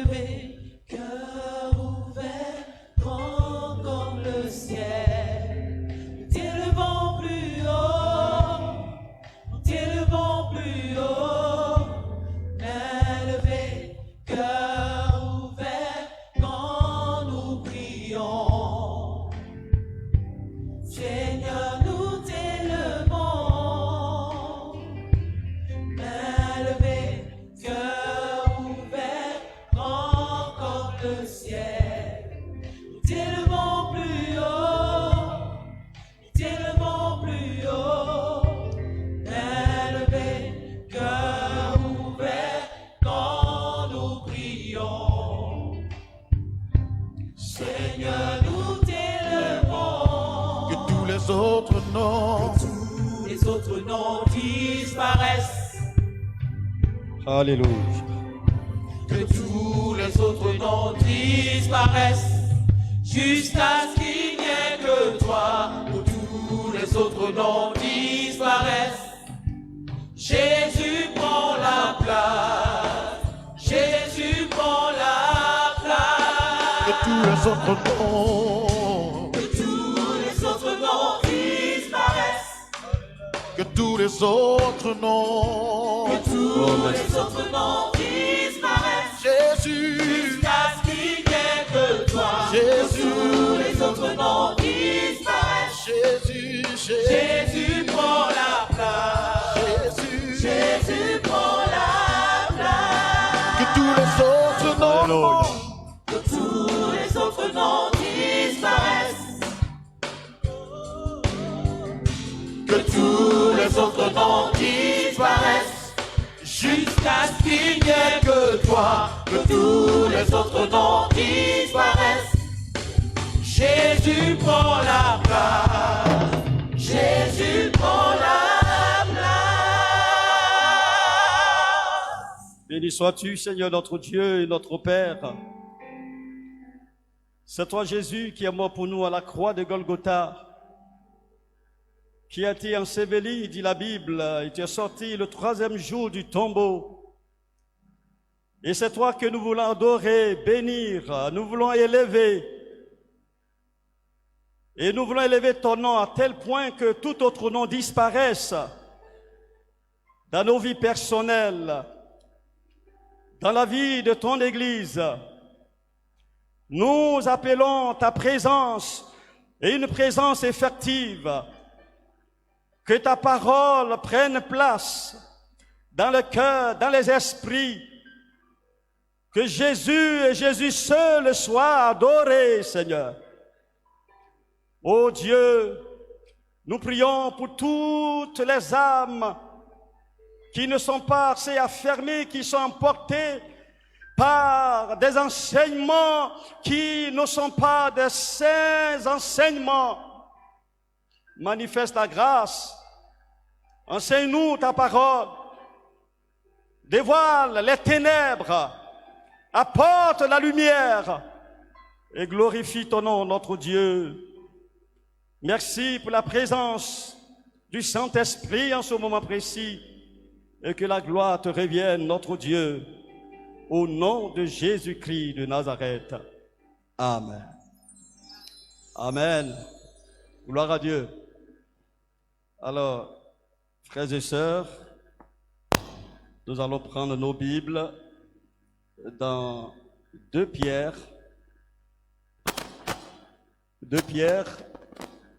levé, cœur ouvert, grand comme le ciel. Nous t'élevons plus haut, nous t'élevons plus haut. Main levée, cœur ouvert, quand nous prions. Seigneur, nous t'élevons. Main levée, cœur ouvert, grand comme le ciel. Nous t'élevons plus haut, nous t'élevons plus haut. Main levée, cœur ouvert, quand nous prions. Seigneur, nous t'élevons. Que tous les autres noms, Les autres noms disparaissent. Alléluia. Que tous les autres noms disparaissent. Jusqu'à ce qu'il n'y ait que toi. Où tous les autres noms disparaissent. Jésus prend la place. Jésus prend la que place. tous les autres noms, Que tous les autres noms disparaissent. que tous les autres noms, Que tous les autres noms disparaissent. Jésus, Jusqu'à ce qu'il n'y ait que toi. Jésus. Tous les autres noms disparaissent. Jésus, Jésus, Jésus prend la place. Jésus, Jésus prend la place. que tous les autres noms, Alléluia. Que tous les autres noms disparaissent. Que tous les autres noms disparaissent. Jusqu'à ce qu'il n'y ait que toi. Que tous les autres noms disparaissent. Jésus prend la place. Jésus prend la place. Béni sois-tu, Seigneur notre Dieu et notre Père. C'est toi, Jésus, qui est mort pour nous à la croix de Golgotha, qui a été enseveli, dit la Bible, et tu es sorti le 3e jour du tombeau. Et c'est toi que nous voulons adorer, bénir, nous voulons élever. Et nous voulons élever ton nom à tel point que tout autre nom disparaisse dans nos vies personnelles, dans la vie de ton Église. Nous appelons ta présence, et une présence effective. Que ta parole prenne place dans le cœur, dans les esprits. Que Jésus et Jésus seul soient adorés, Seigneur. Ô Dieu, nous prions pour toutes les âmes qui ne sont pas assez affermées, qui sont emportées par des enseignements qui ne sont pas de saints enseignements. Manifeste ta grâce, enseigne-nous ta parole, dévoile les ténèbres, apporte la lumière et glorifie ton nom, notre Dieu. Merci pour la présence du Saint-Esprit en ce moment précis et que la gloire te revienne, notre Dieu, au nom de Jésus-Christ de Nazareth. Amen. Amen. Gloire à Dieu. Alors, frères et sœurs, nous allons prendre nos Bibles dans 2 Pierre,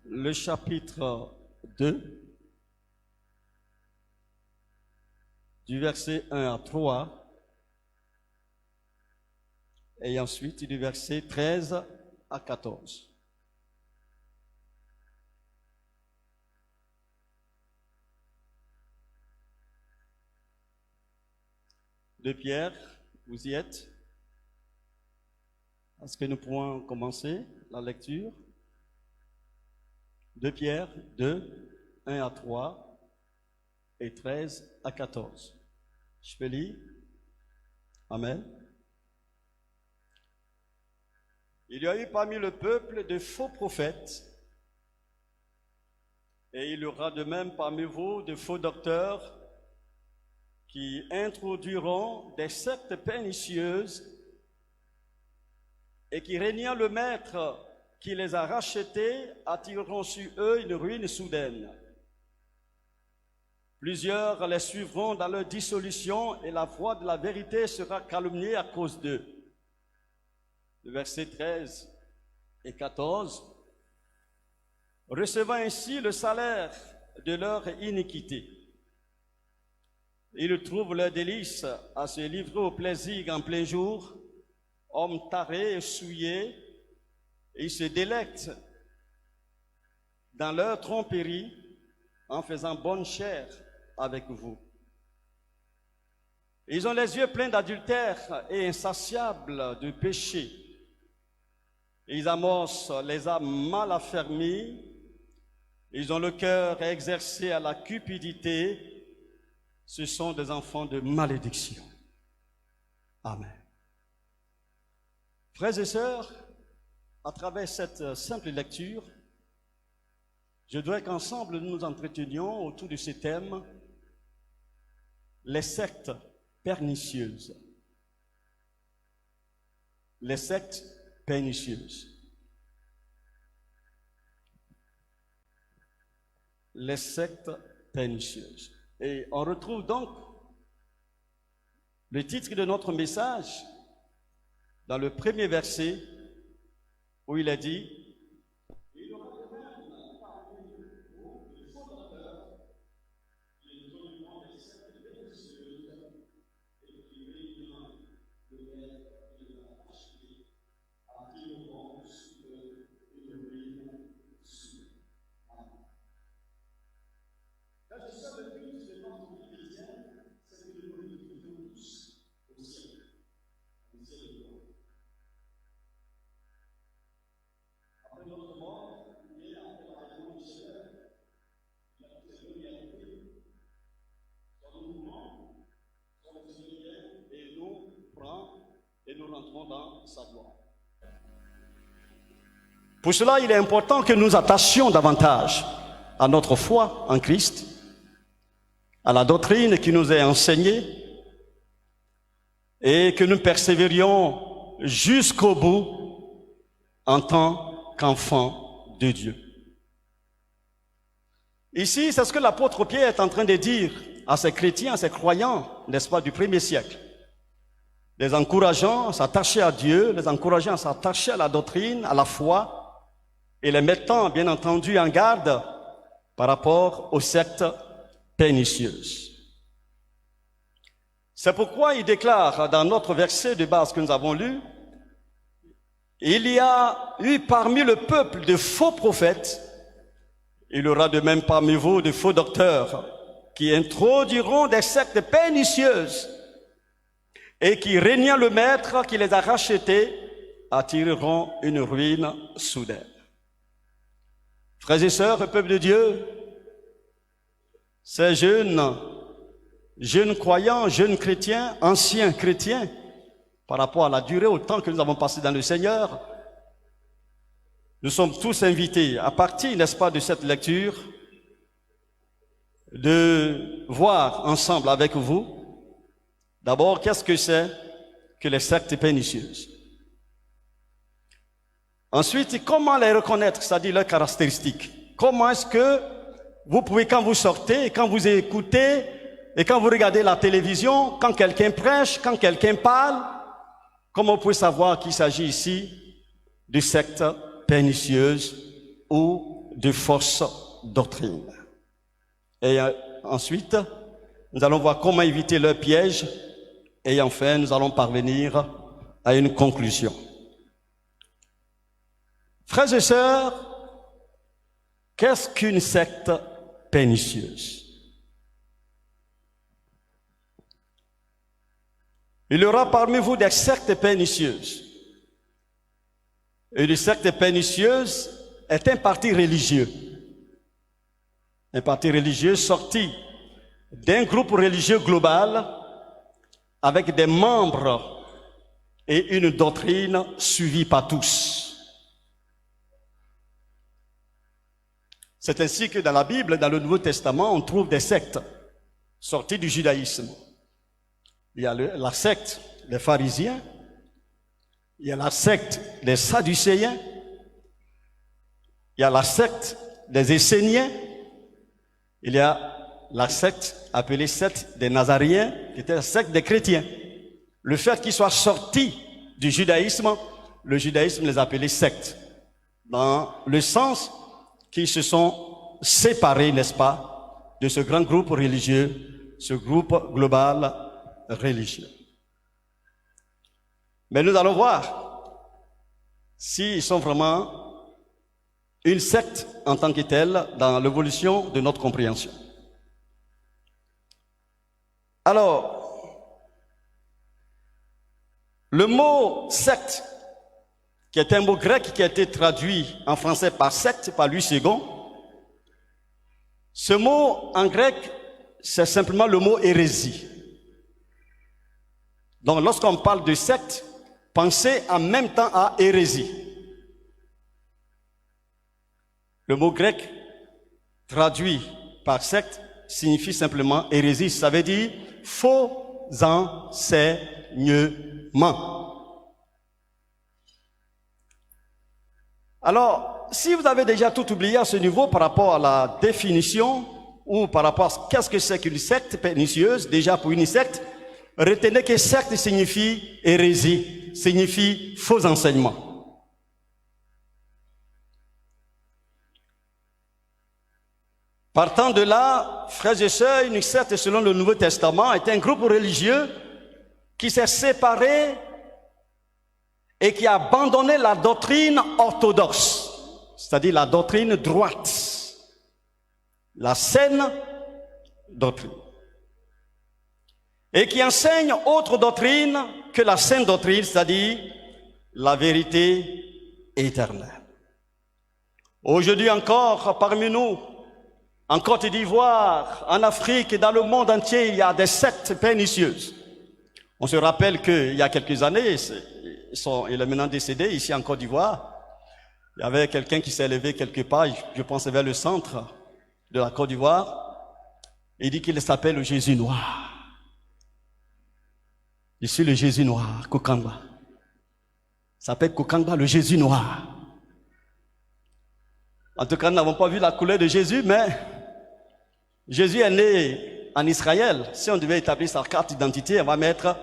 le chapitre 2, du verset 1 à 3, et ensuite du verset 13 à 14. De Pierre, vous y êtes? Est-ce que nous pourrons commencer la lecture? De Pierre 2, 1 à 3 et 13 à 14. Je peux lire? Amen. Il y a eu parmi le peuple de faux prophètes, et il y aura de même parmi vous de faux docteurs qui introduiront des sectes pernicieuses et qui, régnant le maître qui les a rachetés, attireront sur eux une ruine soudaine. Plusieurs les suivront dans leur dissolution et la voix de la vérité sera calomniée à cause d'eux. Le verset 13 et 14. Recevant ainsi le salaire de leur iniquité. Ils trouvent leur délice à se livrer au plaisir en plein jour, hommes tarés et souillés, et ils se délectent dans leur tromperie en faisant bonne chère avec vous. Ils ont les yeux pleins d'adultère et insatiables de péché. Ils amorcent les âmes mal affermies. Ils ont le cœur exercé à la cupidité. Ce sont des enfants de malédiction. Amen. Frères et sœurs, à travers cette simple lecture, je voudrais qu'ensemble nous nous entretenions autour de ce thème, les sectes pernicieuses. Les sectes pernicieuses. Les sectes pernicieuses. Et on retrouve donc le titre de notre message dans le premier verset où il est dit dans sa gloire. Pour cela, il est important que nous attachions davantage à notre foi en Christ, à la doctrine qui nous est enseignée, et que nous persévérions jusqu'au bout en tant qu'enfants de Dieu. Ici, c'est ce que l'apôtre Pierre est en train de dire à ces chrétiens, à ces croyants, n'est-ce pas, du premier siècle. Les encourageant à s'attacher à Dieu, les encourageant à s'attacher à la doctrine, à la foi, et les mettant, bien entendu, en garde par rapport aux sectes pernicieuses. C'est pourquoi il déclare dans notre verset de base que nous avons lu, il y a eu parmi le peuple de faux prophètes, il y aura de même parmi vous de faux docteurs qui introduiront des sectes pernicieuses et qui, régnant le maître qui les a rachetés, attireront une ruine soudaine. Frères et sœurs, peuple de Dieu, ces jeunes croyants, jeunes chrétiens, anciens chrétiens, par rapport à la durée, au temps que nous avons passé dans le Seigneur, nous sommes tous invités, à partir, n'est-ce pas, de cette lecture, de voir ensemble avec vous, d'abord, qu'est-ce que c'est que les sectes pernicieuses? Ensuite, comment les reconnaître, c'est-à-dire leurs caractéristiques? Comment est-ce que vous pouvez, quand vous sortez, quand vous écoutez, et quand vous regardez la télévision, quand quelqu'un prêche, quand quelqu'un parle, comment vous pouvez savoir qu'il s'agit ici de sectes pernicieuses ou de fausses doctrines? Et ensuite, nous allons voir comment éviter leurs pièges. Et enfin, nous allons parvenir à une conclusion. Frères et sœurs, qu'est-ce qu'une secte pernicieuse? Il y aura parmi vous des sectes pernicieuses. Et une secte pernicieuse est un parti religieux. Un parti religieux sorti d'un groupe religieux global avec des membres et une doctrine suivie par tous. C'est ainsi que dans la Bible, dans le Nouveau Testament, on trouve des sectes sorties du judaïsme. Il y a la secte des pharisiens, il y a la secte des Sadducéens, il y a la secte des Esséniens, il y a la secte appelée secte des Nazaréens, qui était la secte des chrétiens. Le fait qu'ils soient sortis du judaïsme, le judaïsme les appelait sectes, dans le sens qu'ils se sont séparés, n'est-ce pas, de ce grand groupe religieux, ce groupe global religieux. Mais nous allons voir s'ils sont vraiment une secte en tant que telle dans l'évolution de notre compréhension. Alors, le mot secte, qui est un mot grec qui a été traduit en français par secte par Louis II, ce mot en grec, c'est simplement le mot hérésie. Donc, lorsqu'on parle de secte, pensez en même temps à hérésie. Le mot grec traduit par secte signifie simplement hérésie. Ça veut dire faux enseignement. Alors, si vous avez déjà tout oublié à ce niveau par rapport à la définition ou par rapport à qu'est-ce que c'est qu'une secte pernicieuse, déjà pour une secte, retenez que secte signifie hérésie, signifie faux enseignement. Partant de là, frères et sœurs, une secte selon le Nouveau Testament est un groupe religieux qui s'est séparé et qui a abandonné la doctrine orthodoxe, c'est-à-dire la doctrine droite, la saine doctrine, et qui enseigne autre doctrine que la saine doctrine, c'est-à-dire la vérité éternelle. Aujourd'hui encore, parmi nous, en Côte d'Ivoire, en Afrique et dans le monde entier, il y a des sectes pernicieuses. On se rappelle qu'il y a quelques années, il est maintenant décédé ici en Côte d'Ivoire. Il y avait quelqu'un qui s'est levé quelque part, je pense vers le centre de la Côte d'Ivoire. Il dit qu'il s'appelle le Jésus noir. Je suis le Jésus noir, Kokangba. Il s'appelle Kokangba, le Jésus noir. En tout cas, nous n'avons pas vu la couleur de Jésus, mais Jésus est né en Israël. Si on devait établir sa carte d'identité, on va mettre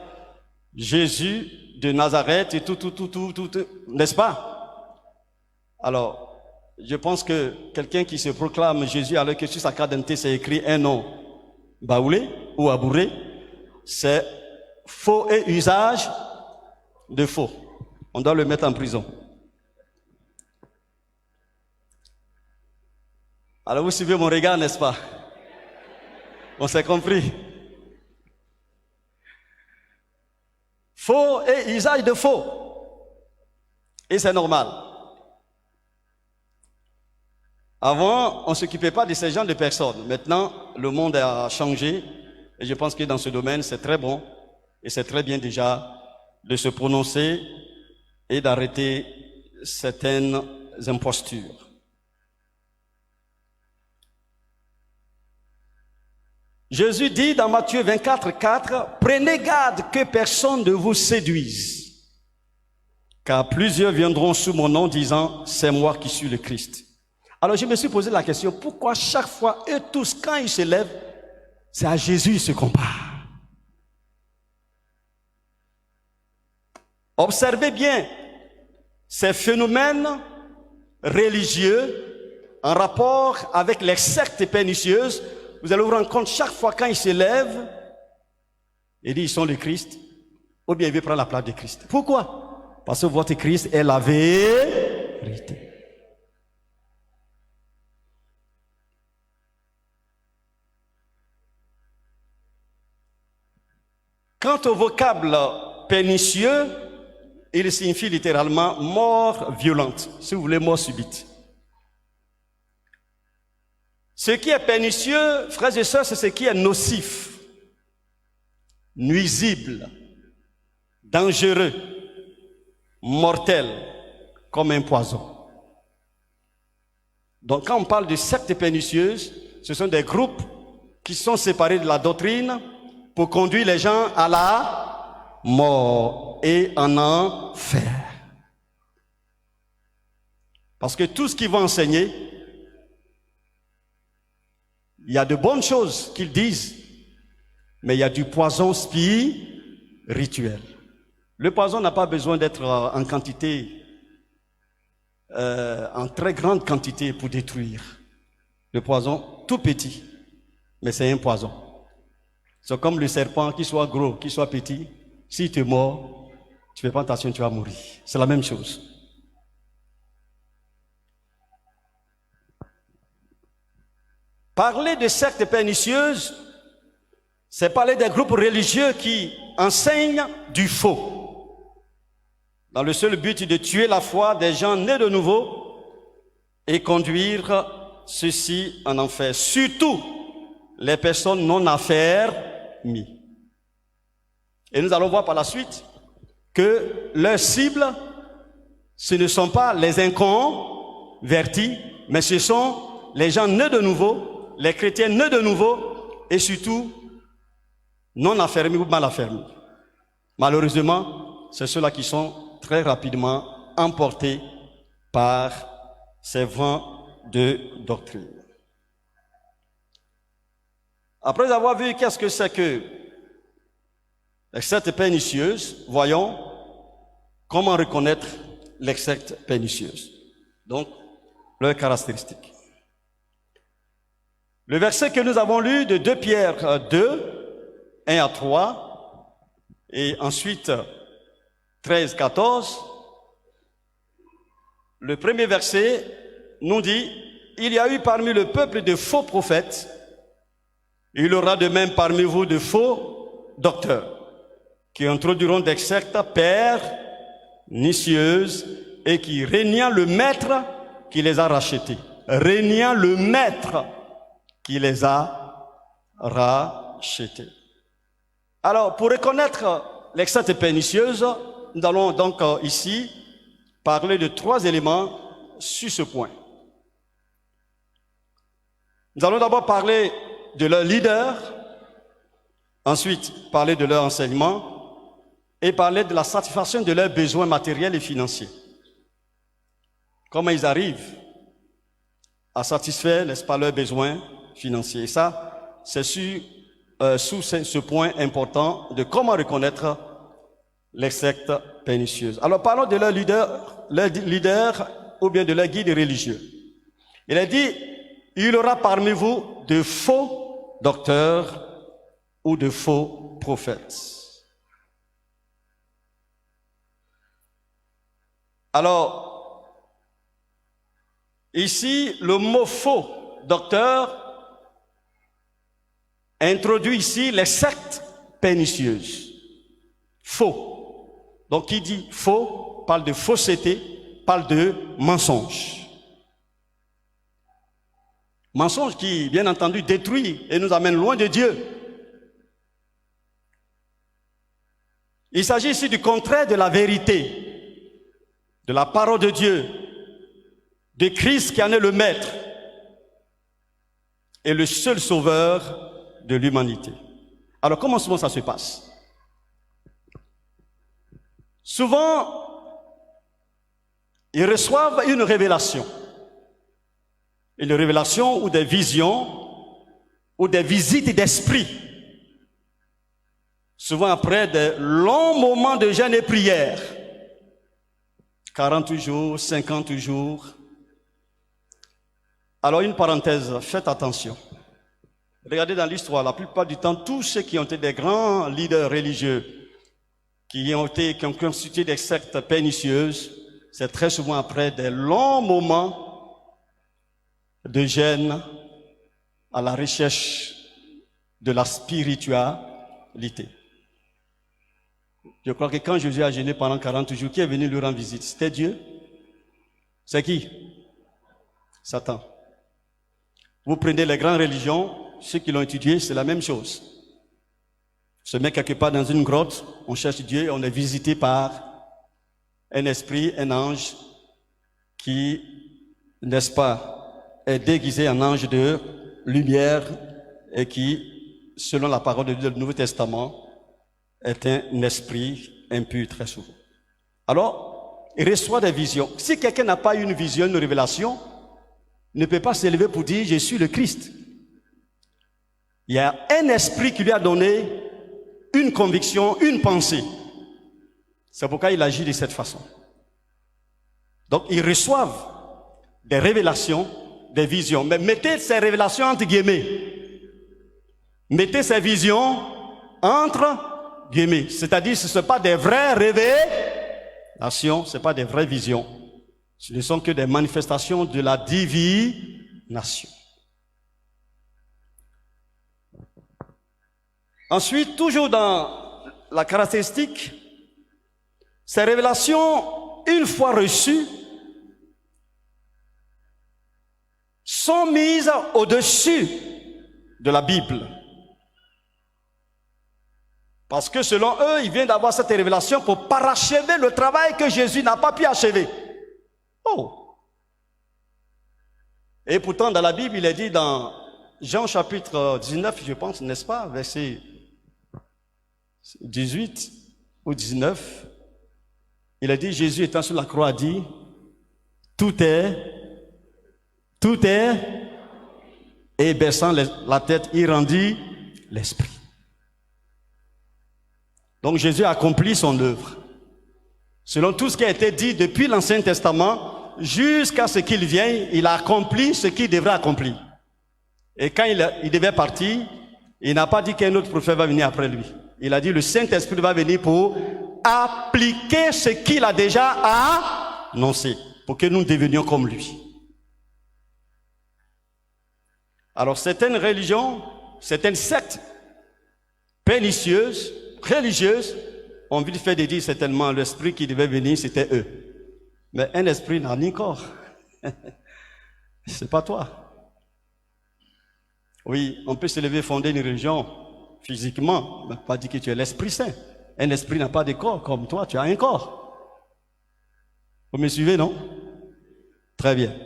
Jésus de Nazareth et tout, n'est-ce pas? Alors, je pense que quelqu'un qui se proclame Jésus alors que sur sa carte d'identité c'est écrit un nom baoulé ou abouré, c'est faux et usage de faux. On doit le mettre en prison. Alors vous suivez mon regard, n'est-ce pas? On s'est compris. Faux et usage de faux. Et c'est normal. Avant, on ne s'occupait pas de ces genres de personnes. Maintenant, le monde a changé. Et je pense que dans ce domaine, c'est très bon. Et c'est très bien déjà de se prononcer et d'arrêter certaines impostures. Jésus dit dans Matthieu 24, 4, « Prenez garde que personne ne vous séduise, car plusieurs viendront sous mon nom disant, c'est moi qui suis le Christ. » Alors je me suis posé la question, pourquoi chaque fois, eux tous, quand ils se lèvent, c'est à Jésus qu'ils se comparent? Observez bien ces phénomènes religieux en rapport avec les sectes pernicieuses. Vous allez vous rendre compte chaque fois quand ils se lèvent, ils disent ils sont le Christ, ou bien ils veulent prendre la place de Christ. Pourquoi? Parce que votre Christ est la vérité. Quant au vocable pernicieux, il signifie littéralement mort violente, si vous voulez, mort subite. Ce qui est pernicieux, frères et sœurs, c'est ce qui est nocif, nuisible, dangereux, mortel, comme un poison. Donc quand on parle de sectes pernicieuses, ce sont des groupes qui sont séparés de la doctrine pour conduire les gens à la mort et en enfer. Parce que tout ce qu'ils vont enseigner, il y a de bonnes choses qu'ils disent, mais il y a du poison spirituel. Le poison n'a pas besoin d'être en quantité, en très grande quantité pour détruire. Le poison, tout petit, mais c'est un poison. C'est comme le serpent, qu'il soit gros, qu'il soit petit, s'il te mord, tu ne fais pas attention, tu vas mourir. C'est la même chose. Parler de sectes pernicieuses, c'est parler des groupes religieux qui enseignent du faux, dans le seul but de tuer la foi des gens nés de nouveau et conduire ceux-ci en enfer, surtout les personnes non affermies. Et nous allons voir par la suite que leur cible, ce ne sont pas les inconvertis, mais ce sont les gens nés de nouveau, les chrétiens nés de nouveau et surtout non affermis ou mal affermis. Malheureusement, c'est ceux-là qui sont très rapidement emportés par ces vents de doctrine. Après avoir vu qu'est-ce que c'est que les sectes pernicieuses, voyons comment reconnaître les sectes pernicieuses. Donc, leurs caractéristiques. Le verset que nous avons lu de 2 Pierre 2, 1 à 3, et ensuite 13, 14, le premier verset nous dit, « Il y a eu parmi le peuple de faux prophètes, il y aura de même parmi vous de faux docteurs, qui introduiront des sectes pernicieuses et qui régnant le maître qui les a rachetés. » Régnant le maître qui les a rachetés. Alors, pour reconnaître les sectes pernicieuses, nous allons donc ici parler de 3 éléments sur ce point. Nous allons d'abord parler de leur leader, ensuite parler de leur enseignement et parler de la satisfaction de leurs besoins matériels et financiers. Comment ils arrivent à satisfaire, n'est-ce pas, leurs besoins financiers. Et ça, c'est sous ce point important de comment reconnaître les sectes pernicieuses. Alors parlons de leur leader ou bien de leur guide religieux. Il a dit, il y aura parmi vous de faux docteurs ou de faux prophètes. Alors, ici, le mot faux docteur introduit ici les sectes pernicieuses. Faux. Donc, qui dit faux parle de fausseté, parle de mensonge. Mensonge qui, bien entendu, détruit et nous amène loin de Dieu. Il s'agit ici du contraire de la vérité, de la parole de Dieu, de Christ qui en est le maître et le seul sauveur de l'humanité. Alors, comment souvent ça se passe? Souvent, ils reçoivent une révélation ou des visions ou des visites d'esprit. Souvent après de longs moments de jeûne et prière, 40 jours, 50 jours. Alors une parenthèse, faites attention. Regardez dans l'histoire, la plupart du temps, tous ceux qui ont été des grands leaders religieux, qui ont constitué des sectes pernicieuses, c'est très souvent après des longs moments de jeûne à la recherche de la spiritualité. Je crois que quand Jésus a jeûné pendant 40 jours, qui est venu lui rendre visite? C'était Dieu? C'est qui? Satan. Vous prenez les grandes religions, ceux qui l'ont étudié, c'est la même chose. On se met quelque part dans une grotte, on cherche Dieu et on est visité par un esprit, un ange qui, n'est-ce pas, est déguisé en ange de lumière et qui, selon la parole de Dieu du Nouveau Testament, est un esprit impur très souvent. Alors, il reçoit des visions. Si quelqu'un n'a pas une vision, une révélation, il ne peut pas s'élever pour dire « Je suis le Christ ». Il y a un esprit qui lui a donné une conviction, une pensée. C'est pourquoi il agit de cette façon. Donc, ils reçoivent des révélations, des visions. Mais mettez ces révélations entre guillemets. Mettez ces visions entre guillemets. C'est-à-dire, ce ne sont pas des vraies révélations, ce ne sont pas des vraies visions. Ce ne sont que des manifestations de la divination. Ensuite, toujours dans la caractéristique, ces révélations, une fois reçues, sont mises au-dessus de la Bible. Parce que selon eux, ils viennent d'avoir cette révélation pour parachever le travail que Jésus n'a pas pu achever. Oh! Et pourtant, dans la Bible, il est dit dans Jean chapitre 19, je pense, n'est-ce pas, verset 18 ou 19, il a dit, Jésus étant sur la croix a dit, tout est, et baissant la tête, il rendit l'esprit. Donc Jésus a accompli son œuvre. Selon tout ce qui a été dit depuis l'Ancien Testament, jusqu'à ce qu'il vienne, il a accompli ce qu'il devrait accomplir. Et quand il devait partir, il n'a pas dit qu'un autre prophète va venir après lui. Il a dit, le Saint-Esprit va venir pour appliquer ce qu'il a déjà annoncé, pour que nous devenions comme lui. Alors certaines religions, certaines sectes pernicieuses, religieuses, ont vite fait de dire certainement l'esprit qui devait venir, c'était eux. Mais un esprit n'a ni corps. C'est pas toi. Oui, on peut se lever fonder une religion physiquement, mais pas dire que tu es l'Esprit Saint. Un esprit n'a pas de corps, comme toi, tu as un corps. Vous me suivez, non? Très bien.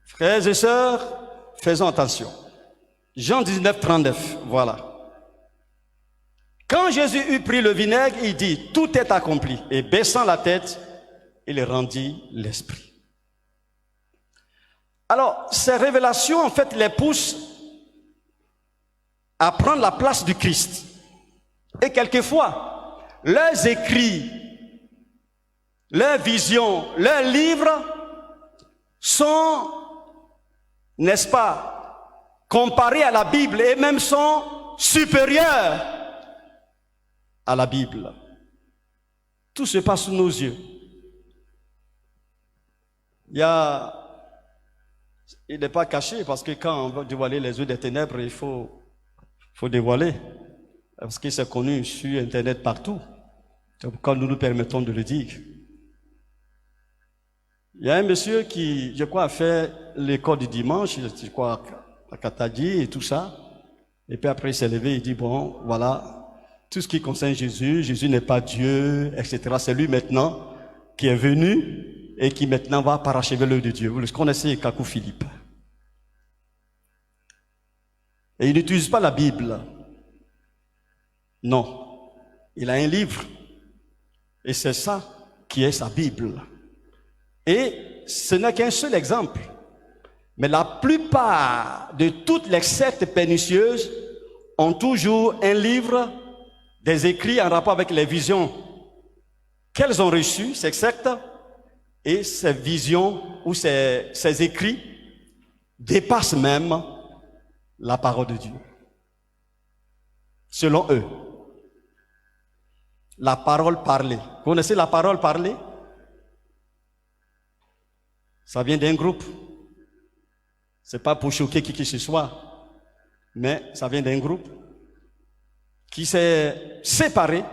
Frères et sœurs, faisons attention. Jean 19, 39, voilà. Quand Jésus eut pris le vinaigre, il dit, tout est accompli. Et baissant la tête, il rendit l'esprit. Alors, ces révélations, en fait, les poussent à prendre la place du Christ. Et quelquefois, leurs écrits, leurs visions, leurs livres sont, n'est-ce pas, comparés à la Bible et même sont supérieurs à la Bible. Tout se passe sous nos yeux. Il n'est pas caché parce que quand on veut dévoiler les yeux des ténèbres, il faut dévoiler. Parce que c'est connu sur Internet partout. C'est pourquoi nous nous permettons de le dire. Il y a un monsieur qui, je crois, a fait l'école du dimanche, je crois, à Katadi et tout ça. Et puis après, il s'est levé, il dit, bon, voilà, tout ce qui concerne Jésus, Jésus n'est pas Dieu, etc. C'est lui maintenant qui est venu et qui maintenant va parachever l'œuvre de Dieu. Vous le connaissez, Kakou Philippe. Et il n'utilise pas la Bible. Non. Il a un livre. Et c'est ça qui est sa Bible. Et ce n'est qu'un seul exemple. Mais la plupart de toutes les sectes pernicieuses ont toujours un livre, des écrits en rapport avec les visions qu'elles ont reçues, ces sectes, et ces visions ou ces écrits dépassent même la parole de Dieu. Selon eux, la parole parlée. Vous connaissez la parole parlée? Ça vient d'un groupe. C'est pas pour choquer qui que ce soit, mais ça vient d'un groupe qui s'est séparé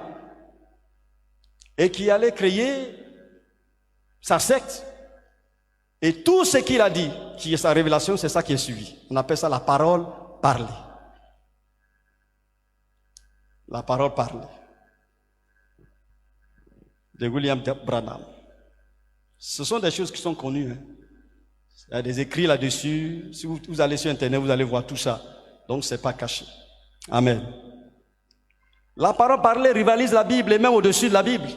et qui allait créer sa secte. Et tout ce qu'il a dit, qui est sa révélation, c'est ça qui est suivi. On appelle ça la parole parlée. La parole parlée. De William Branham. Ce sont des choses qui sont connues. Hein. Il y a des écrits là-dessus. Si vous allez sur Internet, vous allez voir tout ça. Donc, ce n'est pas caché. Amen. La parole parlée rivalise la Bible et même au-dessus de la Bible.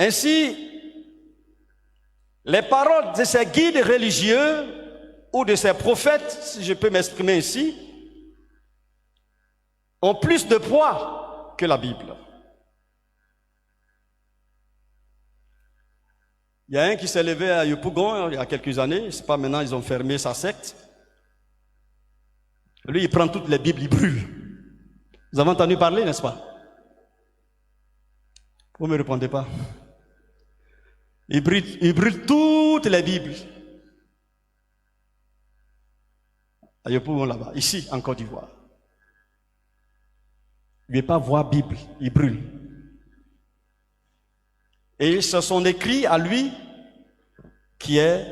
Ainsi, les paroles de ces guides religieux ou de ces prophètes, si je peux m'exprimer ainsi, ont plus de poids que la Bible. Il y a un qui s'est levé à Yopougon il y a quelques années, c'est pas maintenant, ils ont fermé sa secte. Lui, il prend toutes les Bibles, il brûle. Vous avez entendu parler, n'est-ce pas? Vous ne me répondez pas. Il brûle toutes les Bibles. À Yopougon là-bas, ici, en Côte d'Ivoire. Il ne veut pas voir Bible, il brûle. Et c'est son écrit à lui qui est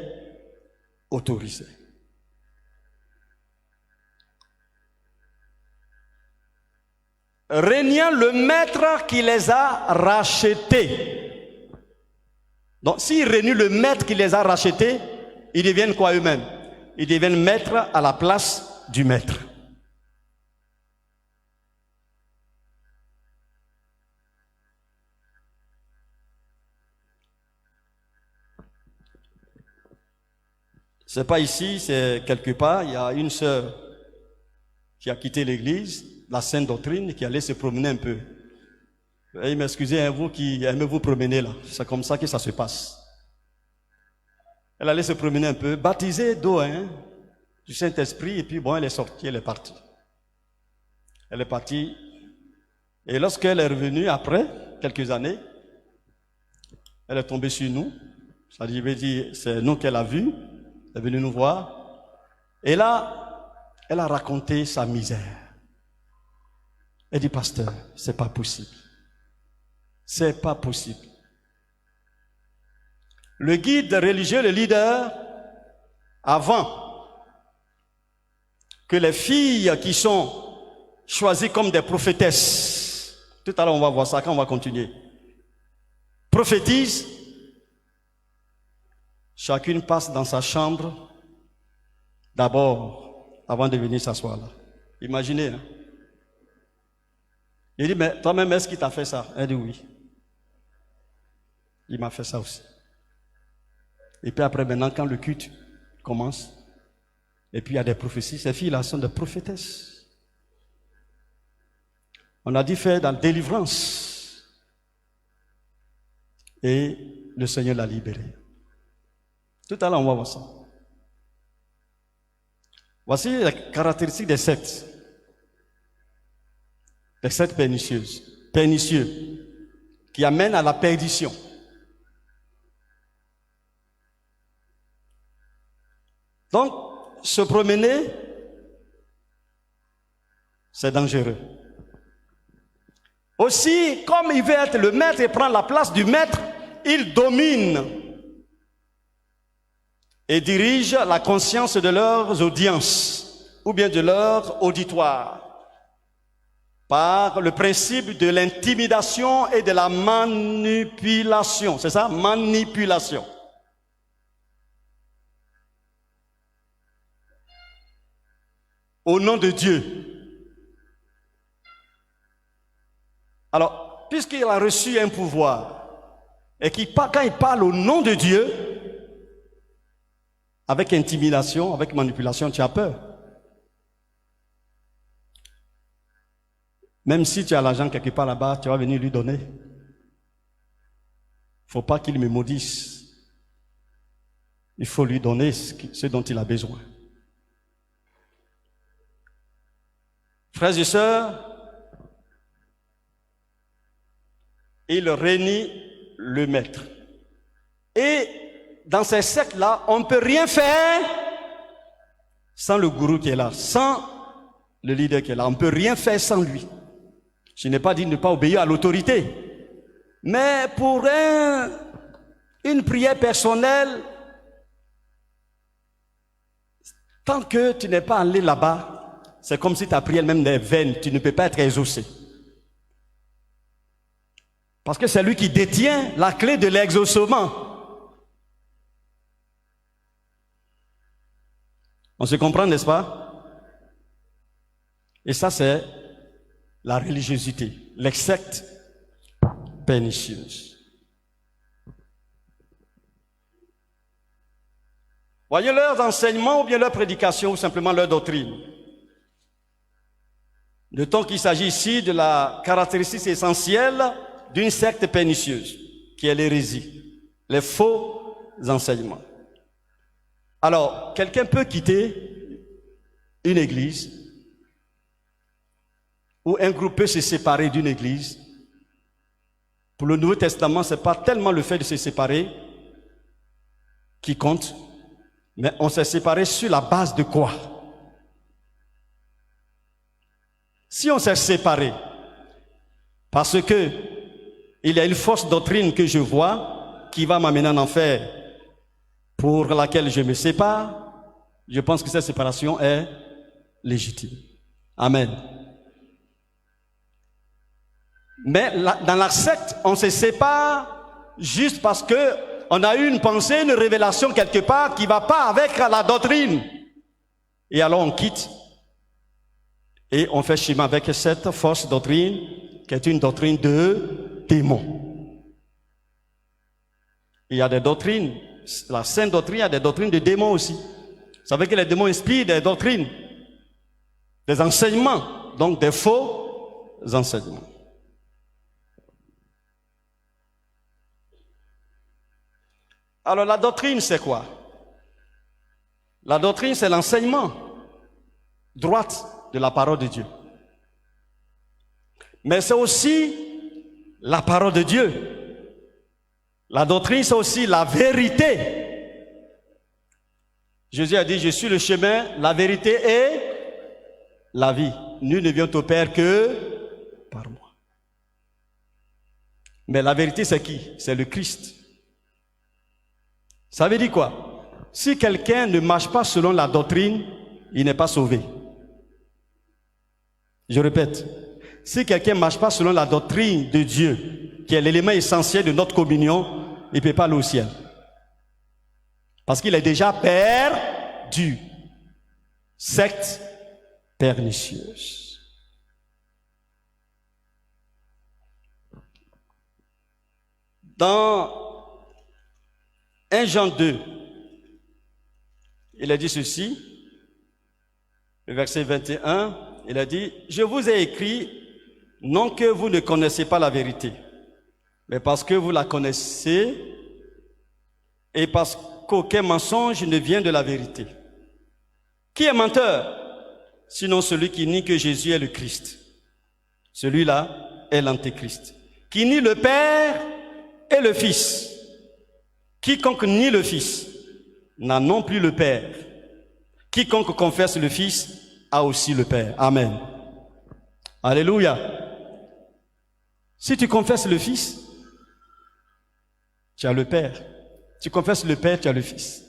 autorisé. Régnant le maître qui les a rachetés. Donc, s'ils régnent le maître qui les a rachetés, ils deviennent quoi eux-mêmes? Ils deviennent maîtres à la place du maître. C'est pas ici, c'est quelque part. Il y a une sœur qui a quitté l'église, la Sainte Doctrine, qui allait se promener un peu. Veuillez m'excuser, vous qui aimez vous promener là. C'est comme ça que ça se passe. Elle allait se promener un peu, baptisée d'eau, du Saint-Esprit, et puis bon, elle est sortie, elle est partie. Elle est partie. Et lorsqu'elle est revenue après, quelques années, elle est tombée sur nous. Ça veut dire, c'est nous qu'elle a vus. Elle est venue nous voir. Et là, elle a raconté sa misère. Elle dit, pasteur, c'est pas possible. C'est pas possible. Le guide religieux, le leader, avant que les filles qui sont choisies comme des prophétesses, tout à l'heure on va voir ça quand on va continuer, prophétisent, chacune passe dans sa chambre d'abord, avant de venir s'asseoir là. Imaginez. Hein? Il dit, mais toi-même, est-ce qu'il t'a fait ça? Elle dit oui. Il m'a fait ça aussi. Et puis après, maintenant, quand le culte commence, et puis il y a des prophéties, ces filles-là sont des prophétesses. On a dit faire dans la délivrance. Et le Seigneur l'a libérée. Tout à l'heure, on va voir ça. Voici les caractéristiques des sectes. Les sectes pernicieuses. Pernicieux. Qui amènent à la perdition. Donc, se promener, c'est dangereux. Aussi, comme il veut être le maître et prendre la place du maître, il domine et dirige la conscience de leurs audiences ou bien de leur auditoire par le principe de l'intimidation et de la manipulation. C'est ça? Manipulation. Au nom de Dieu. Alors, puisqu'il a reçu un pouvoir et quand il parle au nom de Dieu, avec intimidation, avec manipulation, tu as peur. Même si tu as l'argent quelque part là-bas, tu vas venir lui donner. Il ne faut pas qu'il me maudisse. Il faut lui donner ce dont il a besoin. Frères et sœurs, il renie le maître. Et dans ces sectes-là, on ne peut rien faire sans le gourou qui est là, sans le leader qui est là. On ne peut rien faire sans lui. Je n'ai pas dit ne pas obéir à l'autorité. Mais pour une prière personnelle, tant que tu n'es pas allé là-bas, c'est comme si ta prière même est vaine. Tu ne peux pas être exaucé. Parce que c'est lui qui détient la clé de l'exaucement. On se comprend, n'est-ce pas? Et ça, c'est la religiosité, les sectes pernicieuses. Voyez leurs enseignements ou bien leur prédication ou simplement leur doctrine. Notons qu'il s'agit ici de la caractéristique essentielle d'une secte pernicieuse, qui est l'hérésie, les faux enseignements. Alors, quelqu'un peut quitter une église ou un groupe peut se séparer d'une église. Pour le Nouveau Testament, ce n'est pas tellement le fait de se séparer qui compte, mais on s'est séparé sur la base de quoi? Si on s'est séparé parce que il y a une fausse doctrine que je vois qui va m'amener en enfer pour laquelle je me sépare, je pense que cette séparation est légitime. Amen. Mais dans la secte, on se sépare juste parce que on a eu une pensée, une révélation quelque part qui ne va pas avec la doctrine. Et alors on quitte et on fait chemin avec cette fausse doctrine qui est une doctrine de démons. Il y a des doctrines, la sainte doctrine, il y a des doctrines de démons aussi. Vous savez que les démons inspirent des doctrines, des enseignements, donc des faux enseignements. Alors la doctrine, c'est quoi? La doctrine, c'est l'enseignement droite de la parole de Dieu. Mais c'est aussi la parole de Dieu. La doctrine, c'est aussi la vérité. Jésus a dit, je suis le chemin, la vérité et la vie. Nul ne vient au Père que par moi. Mais la vérité, c'est qui? C'est le Christ. Ça veut dire quoi? Si quelqu'un ne marche pas selon la doctrine, il n'est pas sauvé. Je répète, si quelqu'un ne marche pas selon la doctrine de Dieu, qui est l'élément essentiel de notre communion, il ne peut pas aller au ciel. Parce qu'il est déjà perdu. Secte pernicieuse. Dans 1 Jean 2, il a dit ceci, le verset 21, il a dit, « Je vous ai écrit, non que vous ne connaissez pas la vérité, mais parce que vous la connaissez et parce qu'aucun mensonge ne vient de la vérité. Qui est menteur? Sinon celui qui nie que Jésus est le Christ. Celui-là est l'antéchrist, qui nie le Père et le Fils. Quiconque nie le Fils n'a non plus le Père. Quiconque confesse le Fils a aussi le Père. Amen. Alléluia. Si tu confesses le Fils, tu as le Père. Tu confesses le Père, tu as le Fils.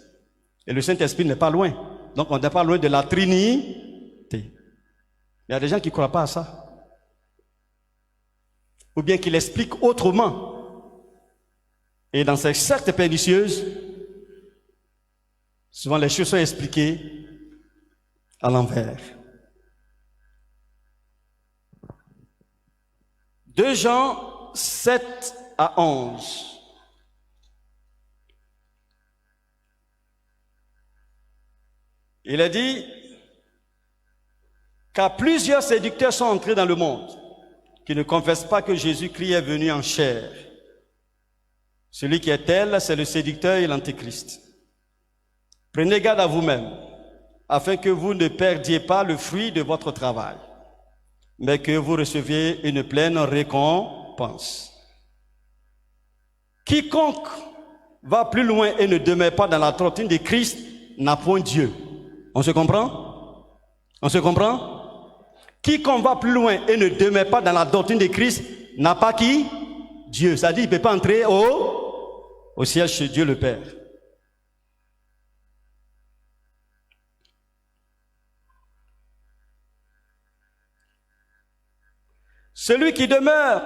Et le Saint-Esprit n'est pas loin. Donc on n'est pas loin de la Trinité. Il y a des gens qui ne croient pas à ça. Ou bien qui l'expliquent autrement. Et dans ces sectes pernicieuses, souvent les choses sont expliquées à l'envers. 2 Jean 7 à 11. Il a dit, car plusieurs séducteurs sont entrés dans le monde, qui ne confessent pas que Jésus-Christ est venu en chair. Celui qui est tel, c'est le séducteur et l'antéchrist. Prenez garde à vous-même, afin que vous ne perdiez pas le fruit de votre travail, mais que vous receviez une pleine récompense. Quiconque va plus loin et ne demeure pas dans la doctrine de Christ n'a point Dieu. On se comprend? On se comprend? Quiconque va plus loin et ne demeure pas dans la doctrine de Christ n'a pas qui? Dieu. C'est-à-dire qu'il ne peut pas entrer au ciel chez Dieu le Père. Celui qui demeure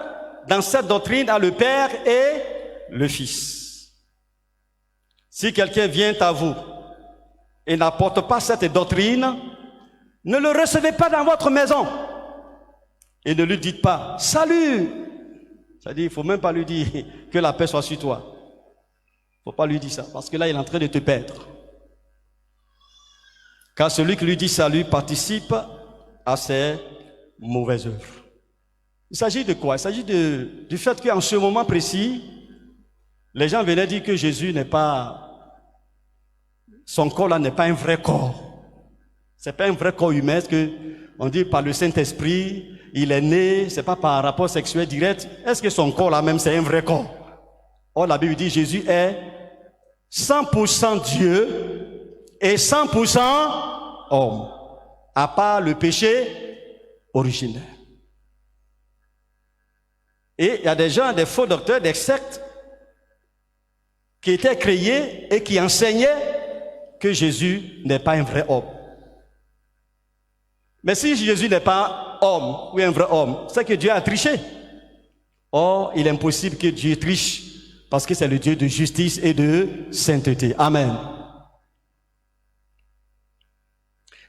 dans cette doctrine a le Père et le Fils. Si quelqu'un vient à vous et n'apporte pas cette doctrine, ne le recevez pas dans votre maison et ne lui dites pas « Salut !» C'est-à-dire, il ne faut même pas lui dire que la paix soit sur toi. Il ne faut pas lui dire ça, parce que là, il est en train de te perdre. car celui qui lui dit salut participe à ses mauvaises œuvres. Il s'agit de quoi? Il s'agit du fait qu'en ce moment précis, les gens venaient dire que Jésus n'est pas, son corps là n'est pas un vrai corps. C'est pas un vrai corps humain, ce que on dit par le Saint-Esprit, il est né, c'est pas par rapport sexuel direct. Est-ce que son corps là même c'est un vrai corps? Or la Bible dit Jésus est 100% Dieu et 100% homme, à part le péché originel. Et il y a des gens, des faux docteurs, des sectes qui étaient créés et qui enseignaient que Jésus n'est pas un vrai homme. Mais si Jésus n'est pas homme ou un vrai homme, c'est que Dieu a triché. Or, il est impossible que Dieu triche parce que c'est le Dieu de justice et de sainteté. Amen.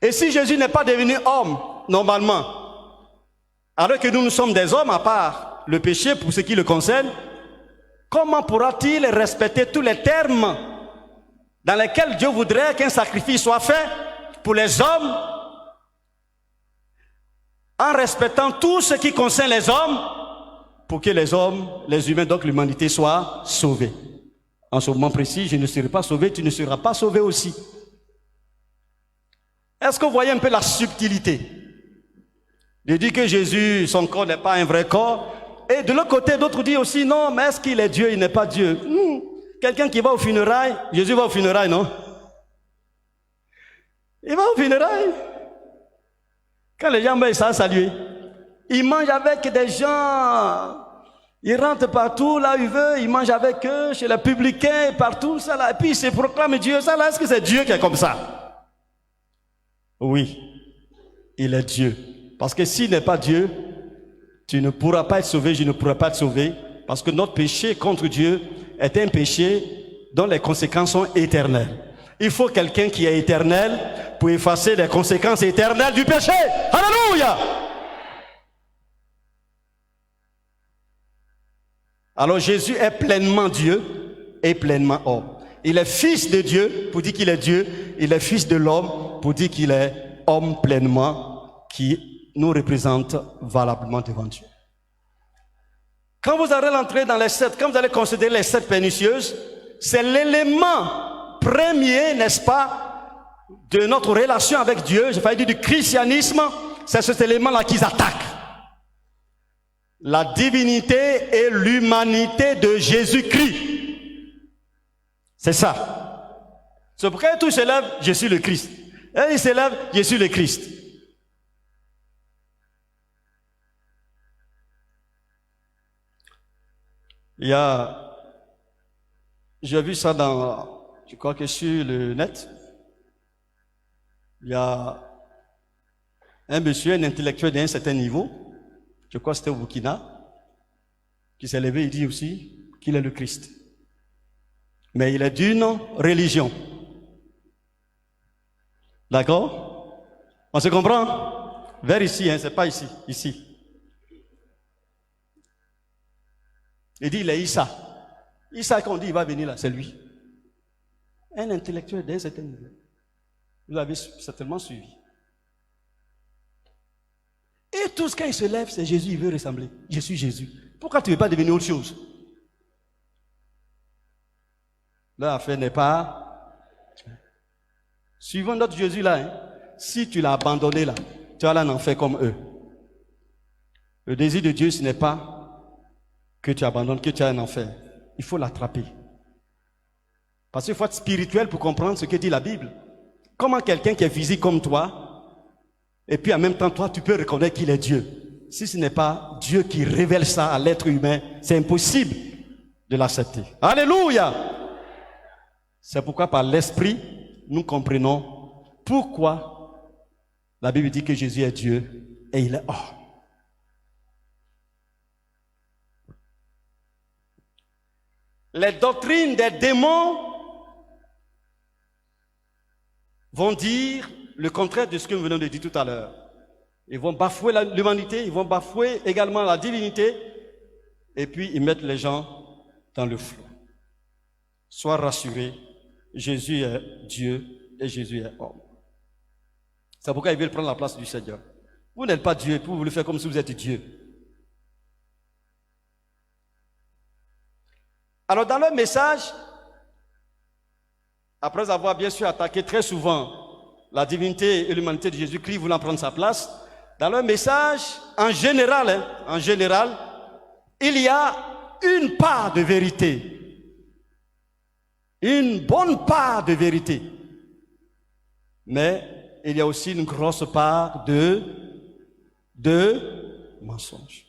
Et si Jésus n'est pas devenu homme, normalement, alors que nous sommes des hommes à part le péché pour ce qui le concerne, comment pourra-t-il respecter tous les termes dans lesquels Dieu voudrait qu'un sacrifice soit fait pour les hommes, en respectant tout ce qui concerne les hommes, pour que les hommes, les humains, donc l'humanité soit sauvée. En ce moment précis, je ne serai pas sauvé, tu ne seras pas sauvé aussi. Est-ce que vous voyez un peu la subtilité de dire que Jésus, son corps n'est pas un vrai corps? Et de l'autre côté, d'autres disent aussi, non, mais est-ce qu'il est Dieu, il n'est pas Dieu? Quelqu'un qui va au funérailles, Jésus va au funérailles, non? Il va au funérailles. Quand les gens meurent, ils savent saluer. Ils mangent avec des gens. Ils rentrent partout, là où ils veulent. Ils mangent avec eux, chez les publicains, partout, ça là. Et puis ils se proclament Dieu. Ça là, est-ce que c'est Dieu qui est comme ça? Oui, il est Dieu. Parce que s'il n'est pas Dieu, tu ne pourras pas être sauvé, je ne pourrai pas être sauvé. Parce que notre péché contre Dieu est un péché dont les conséquences sont éternelles. Il faut quelqu'un qui est éternel pour effacer les conséquences éternelles du péché. Alléluia! Alors Jésus est pleinement Dieu et pleinement homme. Il est fils de Dieu pour dire qu'il est Dieu. Il est fils de l'homme pour dire qu'il est homme pleinement qui nous représente valablement devant Dieu. Quand vous allez entrer dans les sept, quand vous allez considérer les sept pernicieuses, c'est l'élément premier, n'est-ce pas, de notre relation avec Dieu, j'ai failli dire du christianisme, c'est cet élément-là qu'ils attaquent. La divinité et l'humanité de Jésus-Christ. C'est ça. C'est pourquoi tous s'élèvent, je suis le Christ. Et ils s'élèvent, je suis le Christ. J'ai vu ça je crois que sur le net, il y a un monsieur, un intellectuel d'un certain niveau, je crois que c'était au Burkina, qui s'est levé, il dit aussi qu'il est le Christ. Mais il est d'une religion. D'accord? On se comprend? Vers ici, hein, c'est pas ici, ici. Il dit il est Issa. Issa, quand on dit il va venir là, c'est lui. Un intellectuel d'un certain niveau. Vous avez certainement suivi. Et tout ce qu'il se lève, c'est Jésus, il veut ressembler. Je suis Jésus. Pourquoi tu ne veux pas devenir autre chose? Leur affaire n'est pas... Suivant notre Jésus là, hein, si tu l'as abandonné là, tu vas là en enfer comme eux. Le désir de Dieu, ce n'est pas que tu abandonnes, que tu as un enfer. Il faut l'attraper. Parce qu'il faut être spirituel pour comprendre ce que dit la Bible. Comment quelqu'un qui est physique comme toi, et puis en même temps, toi, tu peux reconnaître qu'il est Dieu. Si ce n'est pas Dieu qui révèle ça à l'être humain, c'est impossible de l'accepter. Alléluia! C'est pourquoi par l'Esprit, nous comprenons pourquoi la Bible dit que Jésus est Dieu et il est homme. Les doctrines des démons vont dire le contraire de ce que nous venons de dire tout à l'heure. Ils vont bafouer l'humanité, ils vont bafouer également la divinité, et puis ils mettent les gens dans le flou. Sois rassuré, Jésus est Dieu et Jésus est homme. C'est pourquoi ils veulent prendre la place du Seigneur. Vous n'êtes pas Dieu, vous voulez faire comme si vous êtes Dieu. Alors dans leur message, après avoir bien sûr attaqué très souvent la divinité et l'humanité de Jésus-Christ voulant prendre sa place, dans leur message, en général, il y a une part de vérité. Une bonne part de vérité. Mais il y a aussi une grosse part de mensonge.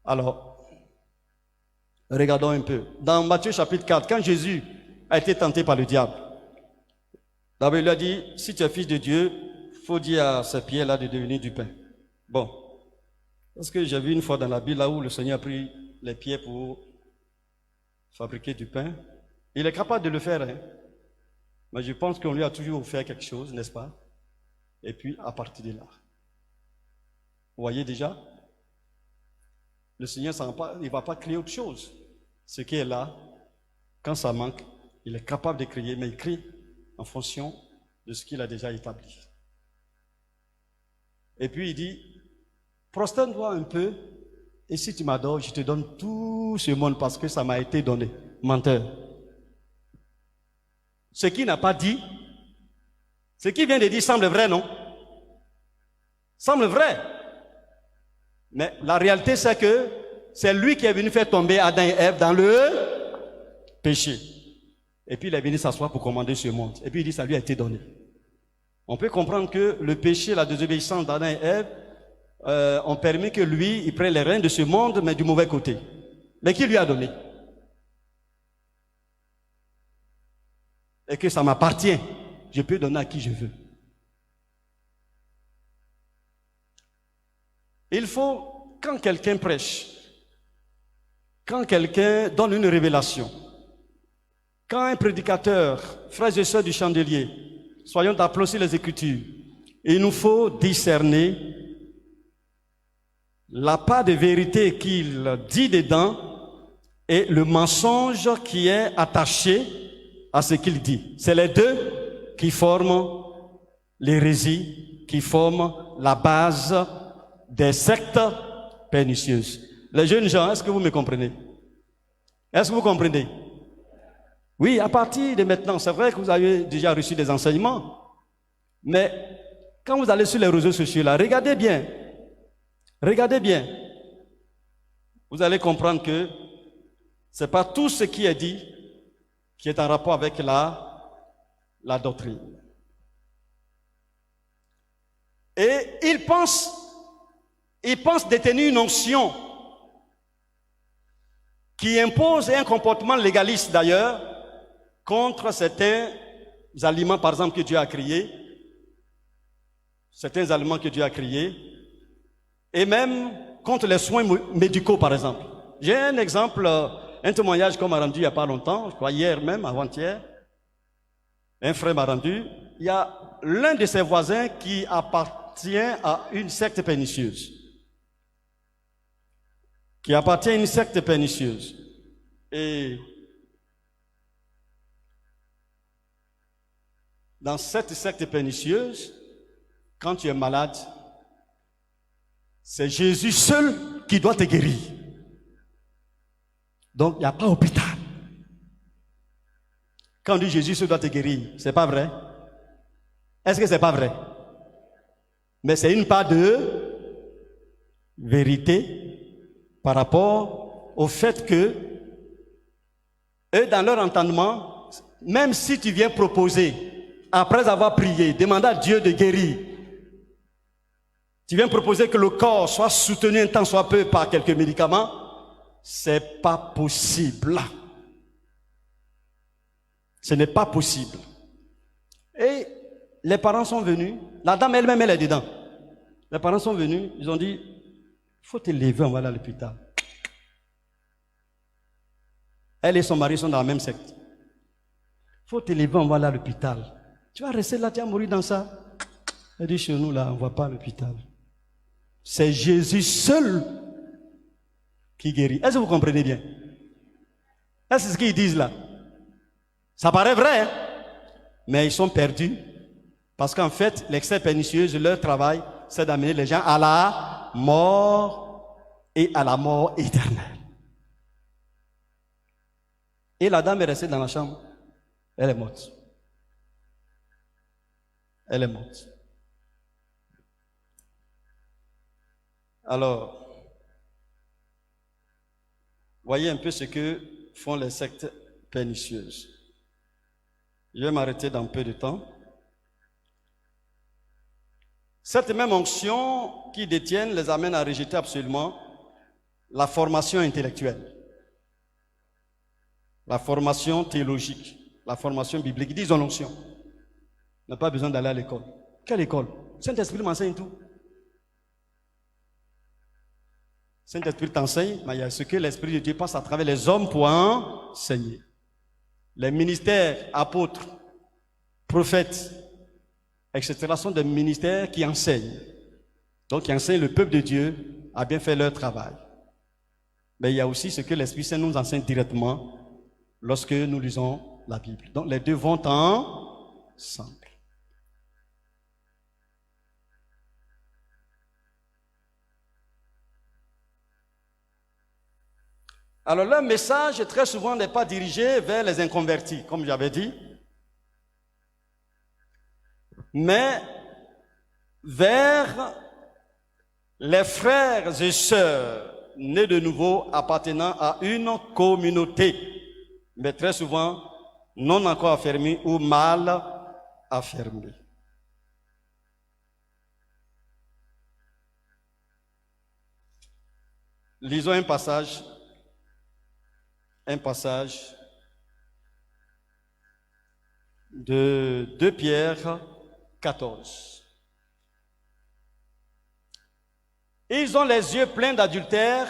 Alors, regardons un peu. Dans Matthieu chapitre 4, quand Jésus a été tenté par le diable, d'abord il lui a dit, si tu es fils de Dieu, il faut dire à ces pierres-là de devenir du pain. Bon, parce que j'ai vu une fois dans la Bible là où le Seigneur a pris les pierres pour fabriquer du pain. Il est capable de le faire, hein? Mais je pense qu'on lui a toujours offert quelque chose, n'est-ce pas? Et puis, à partir de là, vous voyez déjà, le Seigneur il ne va pas créer autre chose. Ce qui est là, quand ça manque, il est capable de créer, mais il crée en fonction de ce qu'il a déjà établi. Et puis il dit, prosterne-toi un peu, et si tu m'adores, je te donne tout ce monde parce que ça m'a été donné. Menteur. Ce qu'il n'a pas dit, ce qu'il vient de dire semble vrai, non? Semble vrai. Mais la réalité, c'est que c'est lui qui est venu faire tomber Adam et Ève dans le péché. Et puis il est venu s'asseoir pour commander ce monde. Et puis il dit, ça lui a été donné. On peut comprendre que le péché, la désobéissance d'Adam et Ève ont permis que lui, il prenne les rênes de ce monde, mais du mauvais côté. Mais qui lui a donné? Et que ça m'appartient. Je peux donner à qui je veux. Il faut, quand quelqu'un prêche, quand quelqu'un donne une révélation, quand un prédicateur, frères et sœurs du chandelier, soyons d'applaudir les Écritures, il nous faut discerner la part de vérité qu'il dit dedans et le mensonge qui est attaché à ce qu'il dit. C'est les deux qui forment l'hérésie, qui forment la base des sectes pernicieuses. Les jeunes gens, est-ce que vous me comprenez? Est-ce que vous comprenez? Oui, à partir de maintenant, c'est vrai que vous avez déjà reçu des enseignements, mais quand vous allez sur les réseaux sociaux, là, regardez bien, vous allez comprendre que ce n'est pas tout ce qui est dit qui est en rapport avec la doctrine. Et ils pensent détenir une onction qui impose un comportement légaliste d'ailleurs contre certains aliments, par exemple, que Dieu a créés, certains aliments que Dieu a créés, et même contre les soins médicaux, par exemple. J'ai un exemple, un témoignage qu'on m'a rendu il n'y a pas longtemps, je crois hier même, avant-hier. Un frère m'a rendu. Il y a l'un de ses voisins qui appartient à une secte pernicieuse. Et dans cette secte pernicieuse, quand tu es malade, c'est Jésus seul qui doit te guérir. Donc, il n'y a pas d'hôpital. Quand on dit Jésus seul doit te guérir, c'est pas vrai? Est-ce que c'est pas vrai? Mais c'est une part de vérité par rapport au fait que eux, dans leur entendement, même si tu viens proposer, après avoir prié, demander à Dieu de guérir, tu viens proposer que le corps soit soutenu un temps soit peu par quelques médicaments, c'est pas possible. Ce n'est pas possible. Et les parents sont venus, la dame elle-même elle est dedans. Les parents sont venus, ils ont dit, il faut te lever, on va aller à l'hôpital. Elle et son mari sont dans la même secte. Il faut te lever, on va aller à l'hôpital. Tu vas rester là, tu vas mourir dans ça. Elle dit, chez nous là, on ne va pas à l'hôpital. C'est Jésus seul qui guérit. Est-ce que vous comprenez bien? Est-ce que ce qu'ils disent là? Ça paraît vrai, hein? Mais ils sont perdus Parce qu'en fait, les sectes pernicieuses, leur travail, c'est d'amener les gens à la mort et à la mort éternelle. Et la dame est restée dans la chambre. Elle est morte. Elle est morte. Alors, voyez un peu ce que font les sectes pernicieuses. Je vais m'arrêter dans peu de temps. Cette même onction qu'ils détiennent les amène à rejeter absolument la formation intellectuelle, la formation théologique, la formation biblique. Ils disent l'onction. On n'a pas besoin d'aller à l'école. Quelle école? Saint-Esprit m'enseigne tout. Saint-Esprit t'enseigne, mais il y a ce que l'Esprit de Dieu passe à travers les hommes pour enseigner. Les ministères, apôtres, prophètes, etc. sont des ministères qui enseignent. Donc, qui enseignent le peuple de Dieu à bien faire leur travail. Mais il y a aussi ce que l'Esprit Saint nous enseigne directement lorsque nous lisons la Bible. Donc, les deux vont ensemble. Alors, leur message, très souvent, n'est pas dirigé vers les inconvertis, comme j'avais dit, mais vers les frères et sœurs nés de nouveau appartenant à une communauté, mais très souvent non encore affermis ou mal affermis. Lisons un passage de 2 Pierre 14. Ils ont les yeux pleins d'adultère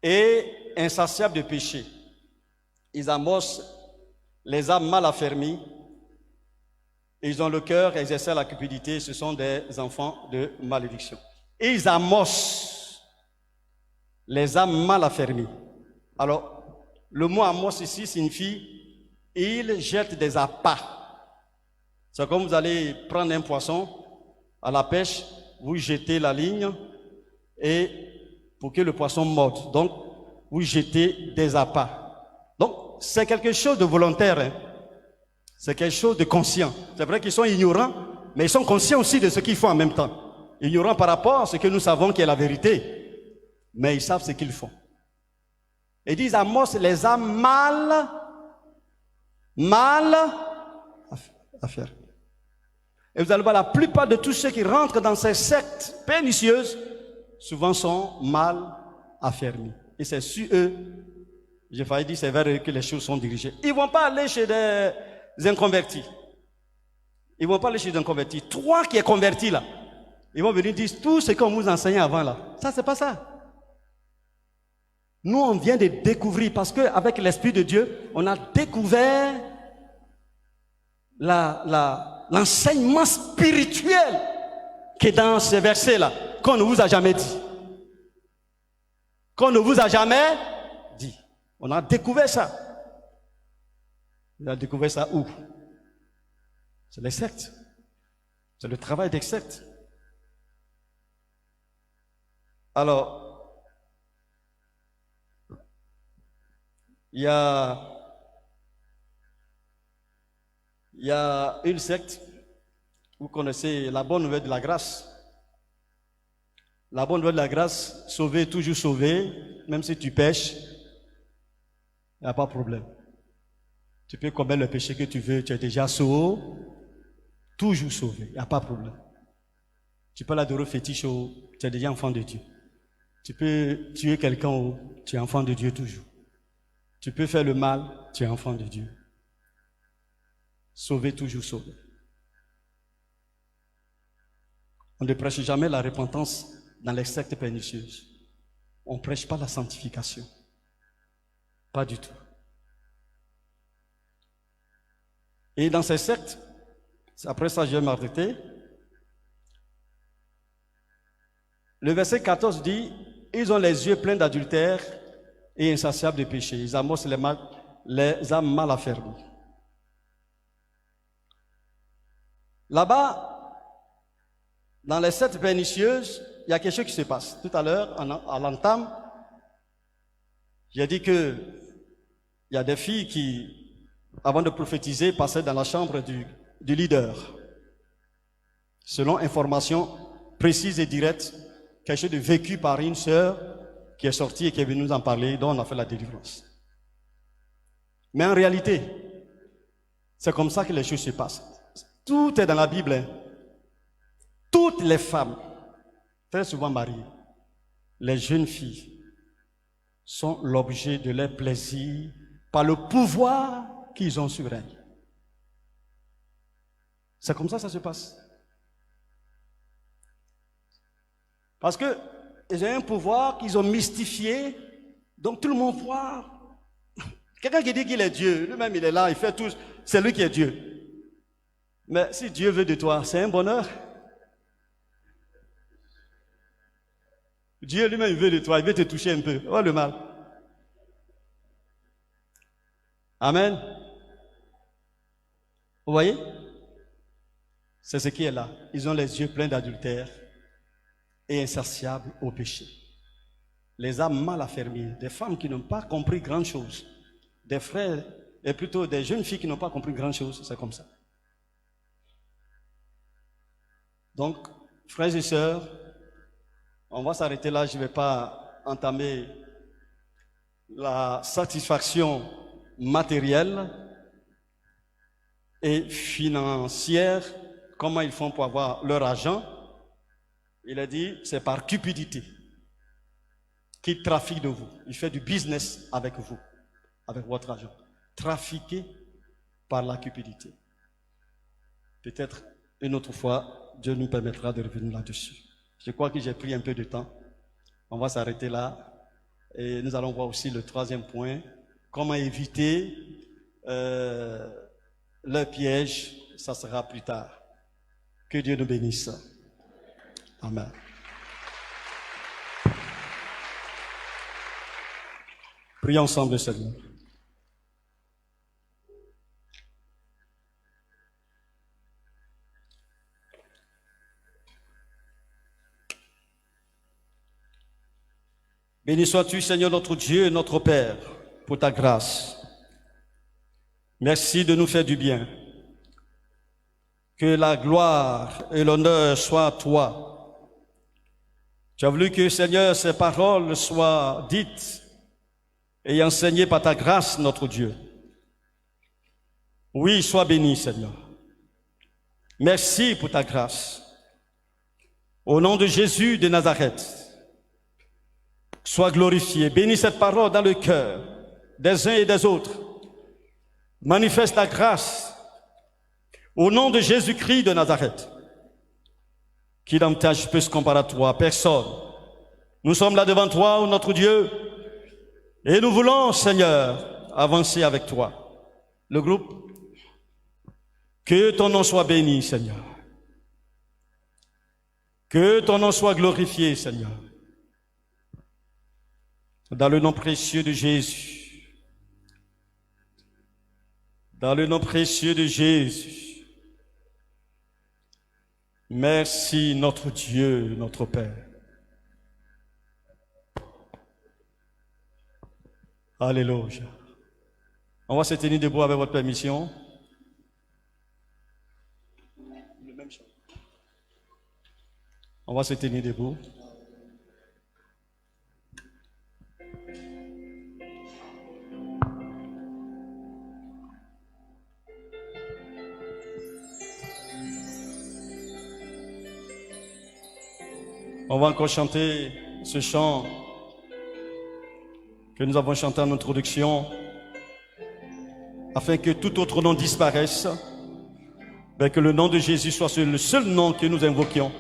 et insatiables de péché. Ils amossent les âmes mal affermies. Ils ont le cœur exercé à la cupidité. Ce sont des enfants de malédiction. Ils amossent les âmes mal affermies. Alors, le mot amos ici signifie ils jettent des appâts. C'est comme vous allez prendre un poisson à la pêche, vous jetez la ligne et pour que le poisson morde. Donc, vous jetez des appâts. Donc, c'est quelque chose de volontaire. Hein? C'est quelque chose de conscient. C'est vrai qu'ils sont ignorants, mais ils sont conscients aussi de ce qu'ils font en même temps. Ignorants par rapport à ce que nous savons qui est la vérité, mais ils savent ce qu'ils font. Ils disent Amos, les âmes mal affaires. Et vous allez voir, la plupart de tous ceux qui rentrent dans ces sectes pernicieuses, souvent sont mal affermis. Et c'est sur eux, j'ai failli dire, c'est vers eux que les choses sont dirigées. Ils ne vont pas aller chez des inconvertis. Ils ne vont pas aller chez des inconvertis. Toi qui es converti là, ils vont venir dire tout ce qu'on vous enseignait avant là. Ça, c'est pas ça. Nous, on vient de découvrir, parce qu'avec l'Esprit de Dieu, on a découvert l'enseignement spirituel qui est dans ces versets-là, qu'on ne vous a jamais dit. Qu'on ne vous a jamais dit. On a découvert ça. On a découvert ça où? C'est les sectes. C'est le travail des sectes. Alors, il y a une secte, vous connaissez la bonne nouvelle de la grâce. La bonne nouvelle de la grâce, sauvé, toujours sauvé, même si tu pêches, il n'y a pas de problème. Tu peux commettre le péché que tu veux, tu es déjà sauvé, toujours sauvé, il n'y a pas de problème. Tu peux l'adorer fétiche, tu es déjà enfant de Dieu. Tu peux tuer quelqu'un, tu es enfant de Dieu toujours. Tu peux faire le mal, tu es enfant de Dieu. Sauvé, toujours sauvé. On ne prêche jamais la repentance dans les sectes pernicieuses. On ne prêche pas la sanctification. Pas du tout. Et dans ces sectes, après ça je vais m'arrêter, le verset 14 dit, ils ont les yeux pleins d'adultère et insatiables de péché. Ils amossent les âmes mal affermies. Là-bas, dans les 7 pernicieuses, il y a quelque chose qui se passe. Tout à l'heure, à l'entame, j'ai dit que il y a des filles qui, avant de prophétiser, passaient dans la chambre du leader. Selon information précise et directe, quelque chose de vécu par une sœur qui est sortie et qui est venue nous en parler, dont on a fait la délivrance. Mais en réalité, c'est comme ça que les choses se passent. Tout est dans la Bible. Hein. Toutes les femmes, très souvent mariées, les jeunes filles, sont l'objet de leur plaisir par le pouvoir qu'ils ont sur elles. C'est comme ça que ça se passe. Parce que ils ont un pouvoir qu'ils ont mystifié, donc tout le monde voit. Quelqu'un qui dit qu'il est Dieu, lui-même il est là, il fait tout, c'est lui qui est Dieu. Mais si Dieu veut de toi, c'est un bonheur. Dieu lui-même il veut de toi, il veut te toucher un peu. Oh le mal. Amen. Vous voyez? C'est ce qui est là. Ils ont les yeux pleins d'adultère et insatiables au péché. Les âmes mal affermies, des femmes qui n'ont pas compris grand chose, des frères, et plutôt des jeunes filles qui n'ont pas compris grand chose, c'est comme ça. Donc, frères et sœurs, on va s'arrêter là, je ne vais pas entamer la satisfaction matérielle et financière, comment ils font pour avoir leur argent. Il a dit, c'est par cupidité qu'il trafique de vous. Il fait du business avec vous, avec votre argent. Trafiqué par la cupidité. Peut-être une autre fois, Dieu nous permettra de revenir là-dessus. Je crois que j'ai pris un peu de temps. On va s'arrêter là. Et nous allons voir aussi le 3e point. Comment éviter le piège. Ça sera plus tard. Que Dieu nous bénisse. Amen. Prions ensemble, Seigneur. Béni sois-tu, Seigneur, notre Dieu et notre Père, pour ta grâce. Merci de nous faire du bien. Que la gloire et l'honneur soient à toi. Tu as voulu que, Seigneur, ces paroles soient dites et enseignées par ta grâce, notre Dieu. Oui, sois béni, Seigneur. Merci pour ta grâce. Au nom de Jésus de Nazareth, sois glorifié. Bénis cette parole dans le cœur des uns et des autres. Manifeste ta grâce au nom de Jésus-Christ de Nazareth. Qui davantage peut se comparer à toi? Personne. Nous sommes là devant toi, oh notre Dieu, et nous voulons, Seigneur, avancer avec toi. Le groupe, que ton nom soit béni, Seigneur. Que ton nom soit glorifié, Seigneur. Dans le nom précieux de Jésus. Dans le nom précieux de Jésus. Merci notre Dieu, notre Père. Alléluia. On va se tenir debout avec votre permission. On va se tenir debout. On va encore chanter ce chant que nous avons chanté en introduction, afin que tout autre nom disparaisse, mais que le nom de Jésus soit le seul nom que nous invoquions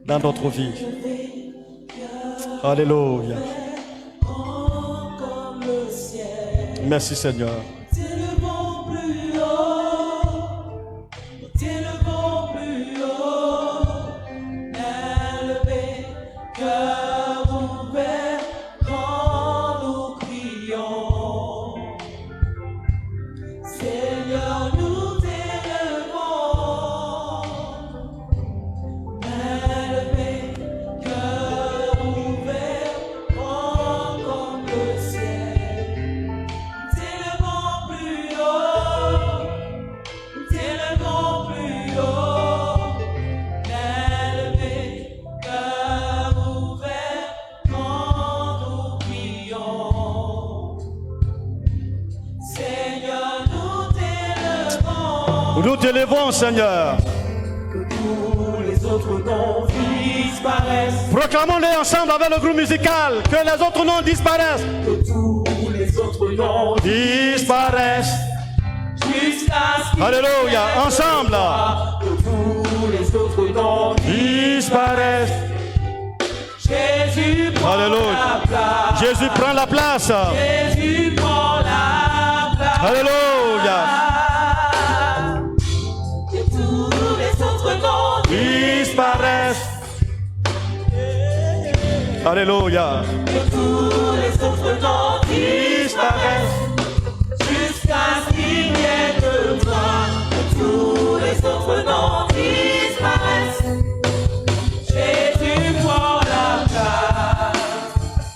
dans notre vie. Alléluia. Merci Seigneur. Seigneur, nous t'élevons. Nous t'élevons, Seigneur. Que tous les autres noms disparaissent. Proclamons-les ensemble avec le groupe musical. Que les autres noms disparaissent. Que tous les autres noms Disparaissent. jusqu'à ce qu'il Alléluia. Ensemble. que tous les autres noms Disparaissent. Jésus prend Alléluia. la place. Jésus prend la place. Jésus prend la place. Alléluia. Que tous les autres noms Disparaissent. Alléluia. que tous les autres noms Disparaissent. jusqu'à ce qu'il n'y ait que toi. Que tous les autres noms disparaissent. Jésus prend la place.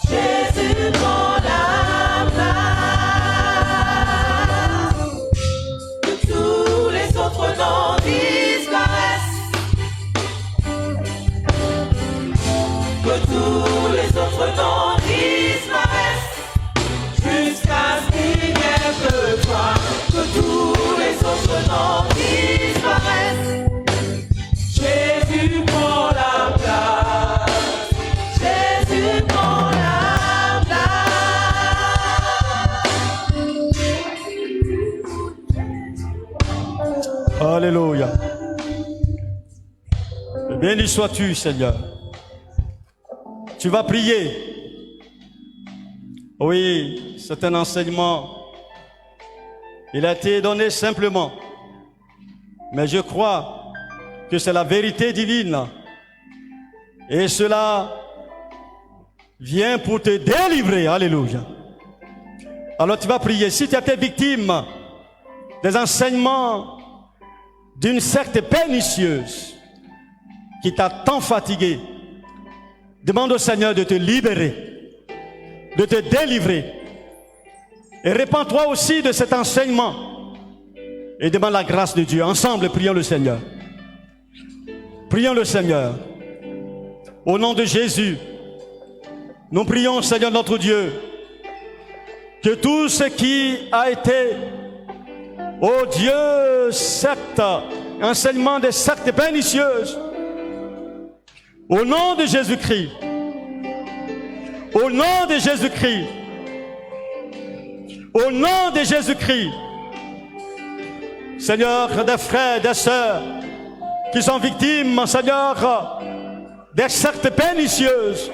Jésus prend la place. Que tous les autres noms disparaissent. Que tous les autres noms disparaissent. Jusqu'à ce qu'il n'y ait que toi. Que tous les autres noms disparaissent. Jésus prend la place. Jésus prend la place. Alléluia. Béni sois-tu, Seigneur. Tu vas prier. Oui, c'est un enseignement. Il a été donné simplement. Mais je crois que c'est la vérité divine. Et cela vient pour te délivrer. Alléluia. Alors tu vas prier. Si tu as été victime des enseignements d'une secte pernicieuse qui t'a tant fatigué, demande au Seigneur de te libérer, de te délivrer. Et répands-toi aussi de cet enseignement. Et demande la grâce de Dieu. Ensemble, prions le Seigneur. Prions le Seigneur. Au nom de Jésus, nous prions, Seigneur notre Dieu, que tout ce qui a été, oh Dieu, secte, enseignement des sectes pernicieuses, au nom de Jésus-Christ, au nom de Jésus-Christ, au nom de Jésus-Christ, Seigneur, des frères, des sœurs qui sont victimes, Seigneur, des sectes pernicieuses,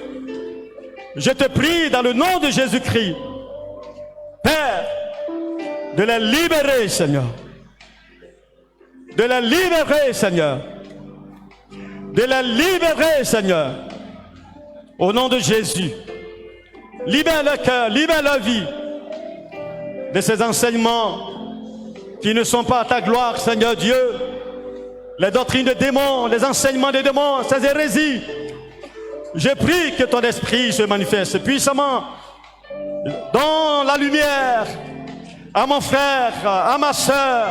je te prie dans le nom de Jésus-Christ, Père, de les libérer, Seigneur. De les libérer, Seigneur. De les libérer, Seigneur. Au nom de Jésus. Libère leur cœur, libère leur vie de ces enseignements qui ne sont pas à ta gloire, Seigneur Dieu. Les doctrines des démons, les enseignements des démons, ces hérésies. Je prie que ton esprit se manifeste puissamment dans la lumière, à mon frère, à ma sœur,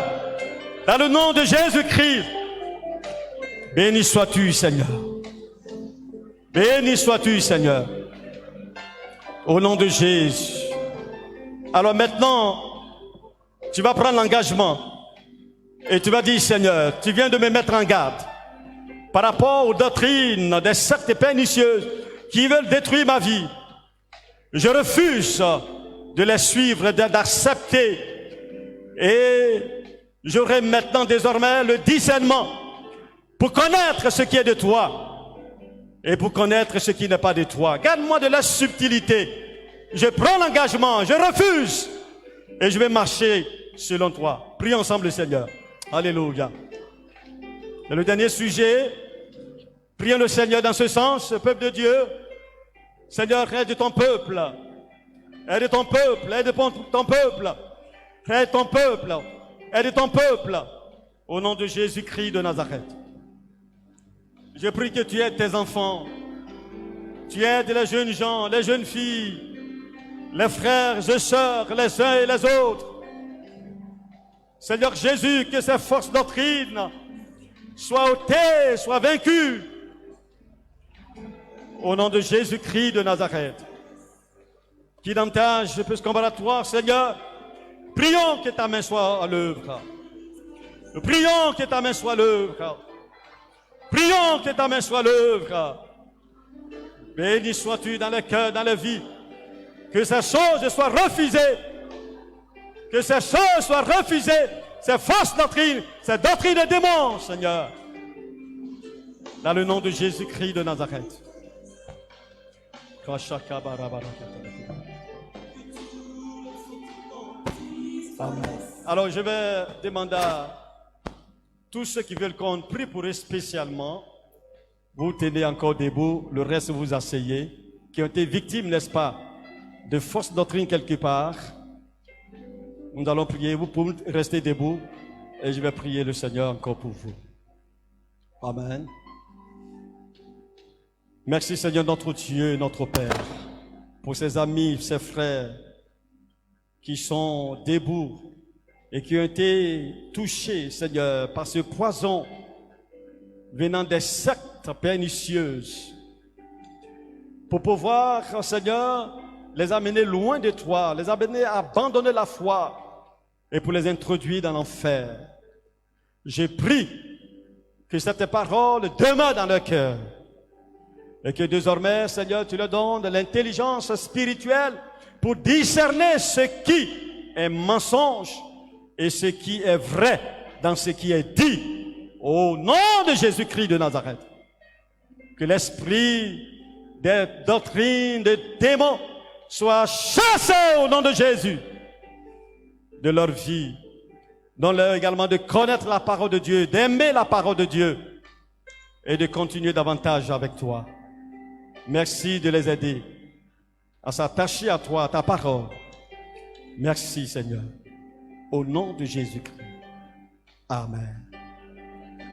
dans le nom de Jésus-Christ. Béni sois-tu, Seigneur. Béni sois-tu, Seigneur. Au nom de Jésus. Alors maintenant, tu vas prendre l'engagement et tu vas dire, Seigneur, tu viens de me mettre en garde par rapport aux doctrines des sectes pernicieuses qui veulent détruire ma vie. Je refuse de les suivre, d'accepter. Et j'aurai maintenant désormais le discernement pour connaître ce qui est de toi et pour connaître ce qui n'est pas de toi. Garde-moi de la subtilité. Je prends l'engagement, je refuse et je vais marcher selon toi. Prions ensemble le Seigneur. Alléluia. Et le dernier sujet, prions le Seigneur dans ce sens, peuple de Dieu. Seigneur, aide ton peuple. Aide ton peuple, aide ton peuple. Aide ton peuple, aide ton peuple. Au nom de Jésus-Christ de Nazareth. Je prie que tu aides tes enfants. Tu aides les jeunes gens, les jeunes filles, les frères et sœurs, les uns et les autres. Seigneur Jésus, que ces fausses doctrines soient ôtées, soient vaincues. Au nom de Jésus-Christ de Nazareth, qui dans tâche plus comparatoire, Seigneur, prions que ta main soit à l'œuvre. Nous prions que ta main soit l'œuvre. Prions que ta main soit l'œuvre. Béni sois-tu dans le cœur, dans la vie. Que ces choses soient refusées. Que ces choses soient refusées. Ces fausses doctrines, ces doctrines de démons, Seigneur. Dans le nom de Jésus-Christ de Nazareth. Amen. Alors je vais demander à tous ceux qui veulent qu'on prie pour eux spécialement. Vous tenez encore debout, le reste vous asseyez, qui ont été victimes, n'est-ce pas, de fausses doctrines quelque part. Nous allons prier, vous pouvez rester debout et je vais prier le Seigneur encore pour vous. Amen. Merci Seigneur notre Dieu, notre Père, pour ces amis, ces frères qui sont debout et qui ont été touchés, Seigneur, par ce poison venant des sectes pernicieuses, pour pouvoir, Seigneur, les amener loin de toi, les amener à abandonner la foi et pour les introduire dans l'enfer. Je prie que cette parole demeure dans leur cœur et que désormais, Seigneur, tu leur donnes l'intelligence spirituelle pour discerner ce qui est mensonge et ce qui est vrai dans ce qui est dit au nom de Jésus-Christ de Nazareth. Que l'esprit des doctrines, des démons soit chassé au nom de Jésus de leur vie. Donne-leur également de connaître la parole de Dieu, d'aimer la parole de Dieu et de continuer davantage avec toi. Merci de les aider à s'attacher à toi, à ta parole. Merci Seigneur. Au nom de Jésus-Christ. Amen.